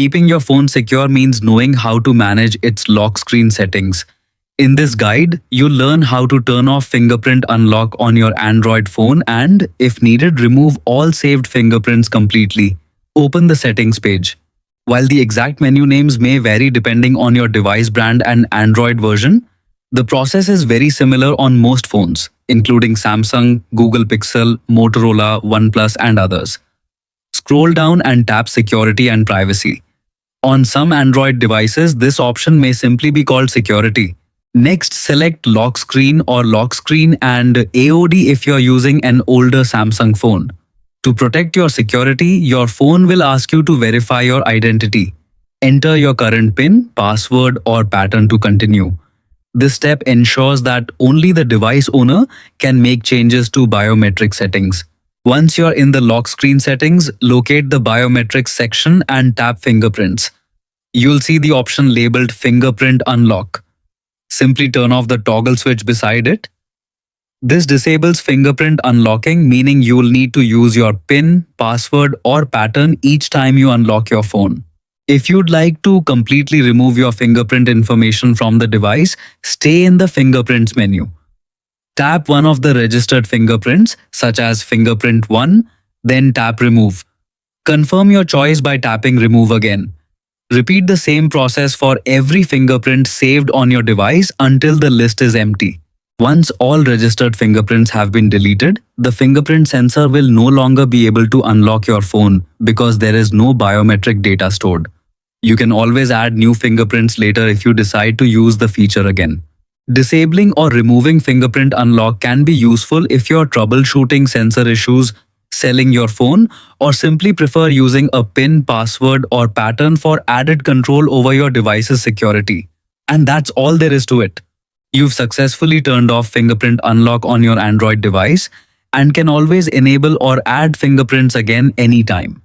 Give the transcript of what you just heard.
Keeping your phone secure means knowing how to manage its lock screen settings. In this guide, you'll learn how to turn off fingerprint unlock on your Android phone and, if needed, remove all saved fingerprints completely. Open the settings page. While the exact menu names may vary depending on your device brand and Android version, the process is very similar on most phones, including Samsung, Google Pixel, Motorola, OnePlus, and others. Scroll down and tap Security and Privacy. On some Android devices, this option may simply be called Security. Next, select Lock Screen or Lock Screen and AOD if you're using an older Samsung phone. To protect your security, your phone will ask you to verify your identity. Enter your current PIN, password, or pattern to continue. This step ensures that only the device owner can make changes to biometric settings. Once you're in the lock screen settings, locate the biometrics section and tap Fingerprints. You'll see the option labeled Fingerprint Unlock. Simply turn off the toggle switch beside it. This disables fingerprint unlocking, meaning you'll need to use your PIN, password, or pattern each time you unlock your phone. If you'd like to completely remove your fingerprint information from the device, stay in the Fingerprints menu. Tap one of the registered fingerprints, such as Fingerprint 1, then tap Remove. Confirm your choice by tapping Remove again. Repeat the same process for every fingerprint saved on your device until the list is empty. Once all registered fingerprints have been deleted, the fingerprint sensor will no longer be able to unlock your phone because there is no biometric data stored. You can always add new fingerprints later if you decide to use the feature again. Disabling or removing fingerprint unlock can be useful if you're troubleshooting sensor issues, selling your phone, or simply prefer using a PIN, password, or pattern for added control over your device's security. And that's all there is to it. You've successfully turned off fingerprint unlock on your Android device and can always enable or add fingerprints again anytime.